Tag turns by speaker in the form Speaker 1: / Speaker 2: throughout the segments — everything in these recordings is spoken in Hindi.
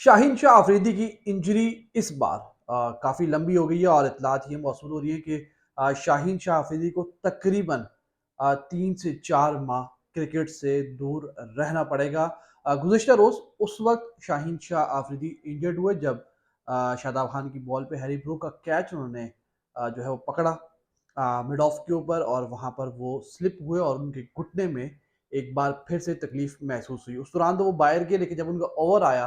Speaker 1: शाहीन शाह अफरीदी की इंजरी इस बार काफ़ी लंबी हो गई है और इत्तलात ये मौसूल हो रही है कि शाहीन शाह अफरीदी को तकरीबन 3 से 4 माह क्रिकेट से दूर रहना पड़ेगा। गुज़िश्ता रोज़ उस वक़्त शाहीन शाह अफरीदी इंजर्ड हुए जब शादाब खान की बॉल पे हैरी ब्रूक का कैच उन्होंने जो है वो पकड़ा मिड ऑफ के ऊपर और वहाँ पर वो स्लिप हुए और उनके घुटने में एक बार फिर से तकलीफ़ महसूस हुई। उस दौरान तो वो बाहर गए लेकिन जब उनका ओवर आया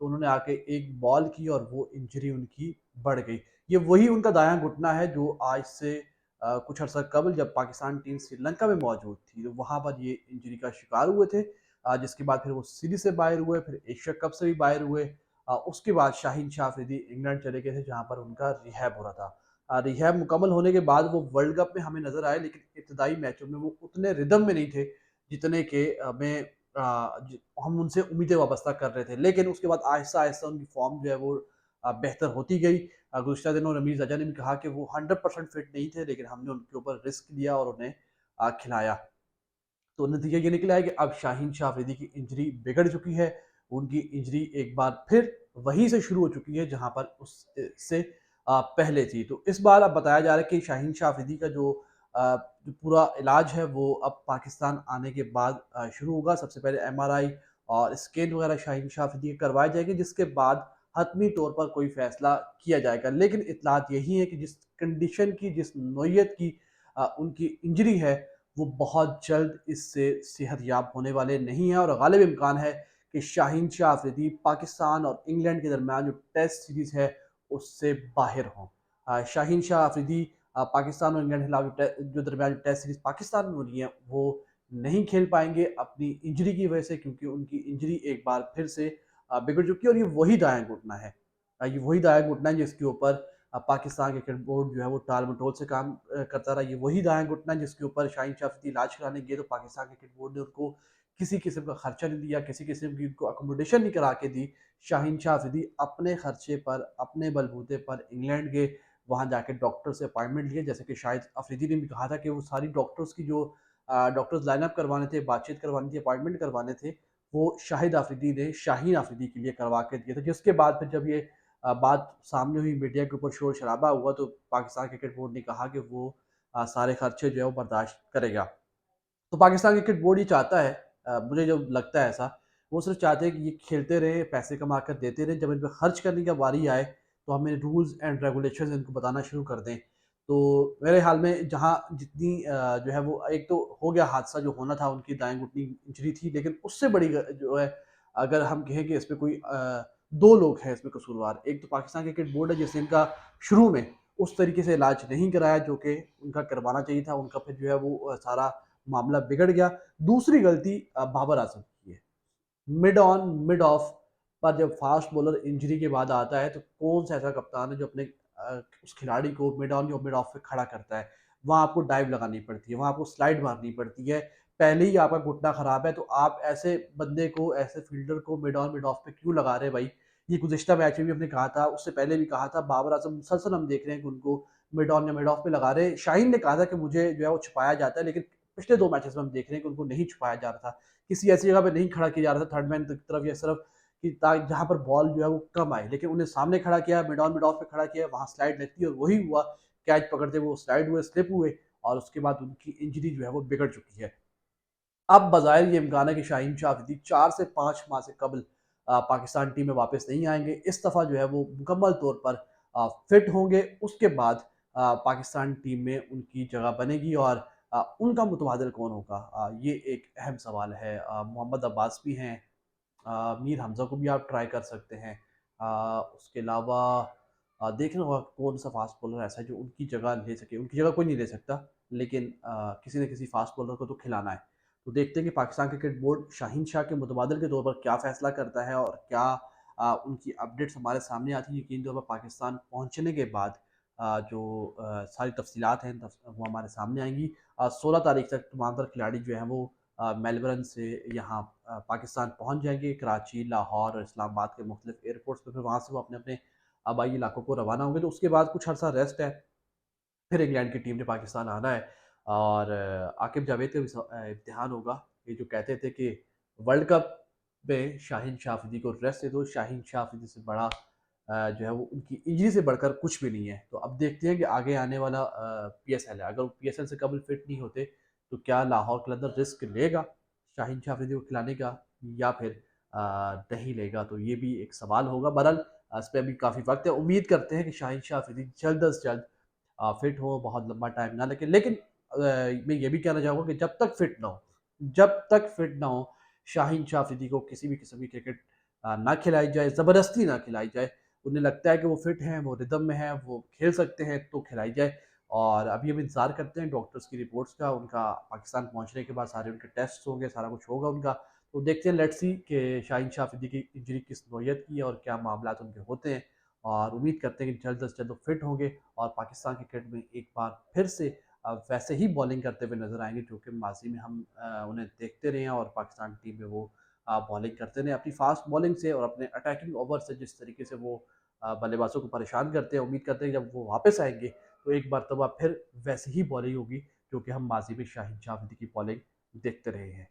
Speaker 1: तो उन्होंने आके एक बॉल की और वो इंजरी उनकी बढ़ गई। ये वही उनका दायाँ घुटना है जो आज से कुछ अर्सा कबल जब पाकिस्तान टीम श्रीलंका में मौजूद थी, तो वहाँ पर ये इंजरी का शिकार हुए थे। जिसके बाद फिर वो सीरीज़ से बाहर हुए, फिर एशिया कप से भी बाहर हुए। उसके बाद शाहीन शाह अफरीदी इंग्लैंड चले गए थे जहाँ पर उनका रिहैब हो रहा था। रिहैब मुकम्मल होने के बाद वो वर्ल्ड कप में हमें नज़र आए लेकिन इब्तदाई मैचों में वो उतने रिदम में नहीं थे, जितने के हमें हम उनसे उम्मीदें वाबस्ता कर रहे थे। लेकिन उसके बाद आहिस्ता-आहिस्ता उनकी फ़ॉर्म जो है वो बेहतर होती गई। गुज़िश्ता दिनों रमीज़ रजा ने भी कहा कि वो 100% फिट नहीं थे, लेकिन हमने उनके ऊपर रिस्क लिया और उन्हें खिलाया। तो नतीजा ये निकला है कि अब शाहीन शाह अफरीदी की इंजरी बिगड़ चुकी है। उनकी इंजरी एक बार फिर वहीं से शुरू हो चुकी है जहाँ पर उससे पहले थी। तो इस बार अब बताया जा रहा है कि शाहीन शाह अफरीदी का जो पूरा इलाज है वो अब पाकिस्तान आने के बाद शुरू होगा। सबसे पहले एमआरआई और स्कैन वगैरह शाहीन शाह अफरीदी के करवाए जाएँगे जिसके बाद हतमी तौर पर कोई फ़ैसला किया जाएगा। लेकिन इत्तलात यही है कि जिस कंडीशन की, जिस नौइयत की उनकी इंजरी है वो बहुत जल्द इससे सेहतयाब होने वाले नहीं हैं और गालिब इम्कान है कि शाहीन शाह अफरीदी पाकिस्तान और इंग्लैंड के दरमियान जो टेस्ट सीरीज़ है उससे बाहर हों। शाहीन शाह अफरीदी पाकिस्तान और इंग्लैंड के खिलाफ जो दरमियान टेस्ट सीरीज़ पाकिस्तान में हो रही है वो नहीं खेल पाएंगे अपनी इंजरी की वजह से, क्योंकि उनकी इंजरी एक बार फिर से बिगड़ चुकी है और ये वही दायां घुटना है। ये वही दायां घुटना है जिसके ऊपर पाकिस्तान क्रिकेट बोर्ड जो है वो टाल-मटोल से काम करता रहा। ये वही दायाँ घुटना है जिसके ऊपर शाहीन शाह अफरीदी इलाज कराने गए तो पाकिस्तान क्रिकेट बोर्ड ने उनको किसी किस्म का खर्चा नहीं दिया, किसी किस्म की उनको अकोमोडेशन नहीं करा के दी। शाहीन शाह अफरीदी अपने खर्चे पर, अपने बलबूते पर इंग्लैंड गए, वहाँ जाके डॉक्टर से अपॉइंटमेंट लिए। जैसे कि शाहिद अफरीदी ने भी कहा था कि वो सारी डॉक्टर्स की जो डॉक्टर्स लाइन अप करवाने थे, बातचीत करवानी थी, अपॉइंटमेंट करवाने थे, वो शाहिद अफरीदी ने शाहीन अफरीदी के लिए करवा के दिए थे। जिसके बाद फिर जब ये बात सामने हुई, मीडिया के ऊपर शोर-शराबा हुआ तो पाकिस्तान क्रिकेट बोर्ड ने कहा कि वो सारे खर्चे जो है वो बर्दाश्त करेगा। तो पाकिस्तान क्रिकेट बोर्ड ये चाहता है, मुझे जो लगता है ऐसा, वो सिर्फ़ चाहते हैं कि ये खेलते रहें, पैसे कमा कर देते रहें, जब इन पे खर्च करने की बारी आए, तो हमें रूल्स एंड रेगुलेशंस इनको बताना शुरू कर दें। तो मेरे ख़्याल में जहाँ जितनी जो है वो एक तो हो गया हादसा जो होना था, उनकी दाएँ घुटने की इंजरी थी, लेकिन उससे बड़ी जो है, अगर हम कहें कि इसमें कोई 2 लोग हैं इसमें कसूरवार। एक तो पाकिस्तान क्रिकेट बोर्ड है जिसने इनका शुरू में उस तरीके से इलाज नहीं कराया जो कि उनका करवाना चाहिए था। उनका फिर जो है वो सारा मामला बिगड़ गया। दूसरी गलती बाबर आज़म की है। मिड ऑन, मिड ऑफ पर जब फास्ट बॉलर इंजरी के बाद आता है तो कौन-सा ऐसा कप्तान है जो अपने उस खिलाड़ी को मिड ऑन या मिड ऑफ पे खड़ा करता है। वहाँ आपको डाइव लगानी पड़ती है, वहाँ आपको स्लाइड मारनी पड़ती है। पहले ही आपका घुटना खराब है तो आप ऐसे बंदे को, ऐसे फील्डर को मिड ऑन, मिड ऑफ पे क्यों लगा रहे हैं भाई? ये गुज़िश्ता मैच में भी हमने कहा था, उससे पहले भी कहा था, बाबर आज़म मुसलसल हम देख रहे हैं कि उनको मिड ऑन या मिड ऑफ पे लगा रहे हैं। शाहीन ने कहा था कि मुझे जो है वो छुपाया जाता है, लेकिन पिछले 2 मैचेज़ में हम देख रहे हैं कि उनको नहीं छुपाया जा रहा था। किसी ऐसी जगह पे नहीं खड़ा किया जा रहा था थर्ड मैन की तरफ या सिर्फ कि जहाँ पर बॉल जो है वो कम आए, लेकिन उन्हें सामने खड़ा किया, मिड ऑन मिड ऑफ पे खड़ा किया, वहाँ स्लाइड लगती है और वही हुआ। कैच पकड़ते वो स्लाइड हुए, स्लिप हुए और उसके बाद उनकी इंजरी जो है वो बिगड़ चुकी है। अब बज़ाहिर ये इम्कान है कि शाहीन शाह अफरीदी 4 से 5 माह से कबल पाकिस्तान टीम में वापस नहीं आएँगे। इस दफ़ा जो है वो मुकम्मल तौर पर फिट होंगे। उसके बाद पाकिस्तान टीम में उनकी जगह बनेगी और उनका मुतबादिल कौन होगा? ये एक अहम सवाल है। मोहम्मद अब्बास भी हैं, मीर हमज़ा को भी आप ट्राई कर सकते हैं। उसके अलावा देखना होगा कौन-सा फ़ास्ट बॉलर ऐसा है जो उनकी जगह ले सके। उनकी जगह कोई नहीं ले सकता, लेकिन किसी न किसी फ़ास्ट बॉलर को तो खिलाना है। तो देखते हैं कि पाकिस्तान क्रिकेट बोर्ड शाहीन शाह के मुतबादिल के तौर पर क्या फ़ैसला करता है और क्या उनकी अपडेट्स हमारे सामने आती हैं। यकीनी तौर पर पाकिस्तान पहुँचने के बाद सारी तफ़सीलात हैं वो हमारे सामने आएँगी। 16 तारीख तक तमाम तर खिलाड़ी जो हैं वो मेलबर्न से यहाँ पाकिस्तान पहुँच जाएँगे। कराची, लाहौर और इस्लामाबाद के मुख्तलिफ एयरपोर्ट्स पे, फिर वहाँ से वो अपने-अपने आबाई इलाकों को रवाना होंगे। तो उसके बाद कुछ अर्सा रेस्ट है। फिर इंग्लैंड की टीम ने पाकिस्तान आना है और आकिब जावेद का भी इम्तिहान होगा। ये जो कहते थे कि वर्ल्ड कप में शाहीन शाह अफरीदी को रेस्ट दे दो। शाहीन शाह अफरीदी से बड़ा जो है वो उनकी इंजरी से बढ़कर कुछ भी नहीं है। तो अब देखते हैं कि आगे आने वाला पीएसएल है, अगर वो पीएसएल से कबल फिट नहीं होते तो क्या लाहौर कलंदर रिस्क लेगा शाहीन शाह अफरीदी को खिलाने का या फिर नहीं लेगा? तो ये भी एक सवाल होगा। बहरहाल इस पे अभी काफ़ी वक्त है। उम्मीद करते हैं कि शाहीन शाह अफरीदी जल्द से जल्द फिट हो, बहुत लंबा टाइम ना लगे। लेकिन मैं ये भी कहना चाहूँगा कि जब तक फिट ना हो, शाहीन शाह अफरीदी को किसी भी किस्म की क्रिकेट ना खिलाई जाए, ज़बरदस्ती ना खिलाई जाए। उन्हें लगता है कि वो फिट हैं, वो रिदम में हैं, वो खेल सकते हैं तो खिलाई जाए। और अभी हम इंतज़ार करते हैं डॉक्टर्स की रिपोर्ट्स का, उनका पाकिस्तान पहुँचने के बाद सारे उनके टेस्ट होंगे, सारा कुछ होगा उनका। तो देखते हैं, लेट्स सी कि शाहीन शाह अफरीदी की इंजरी किस नौइयत की है और क्या मामलात उनके होते हैं। और उम्मीद करते हैं कि जल्द से जल्द वो फिट होंगे और पाकिस्तान क्रिकेट में एक बार फिर से वैसे ही बॉलिंग करते हुए नज़र आएँगे जो कि माज़ी में हम उन्हें देखते रहे हैं और पाकिस्तान टीम में वो बॉलिंग करते रहे। अपनी फ़ास्ट बॉलिंग से और अपने अटैकिंग ओवर से जिस तरीके से वो बल्लेबाज़ों को परेशान करते हैं, उम्मीद करते हैं कि जब वो वापस आएँगे तो एक मर्तबा फिर वैसी ही बॉलिंग होगी जो कि हम माज़ी में शाहीन शाह अफरीदी की बॉलिंग देखते रहे हैं।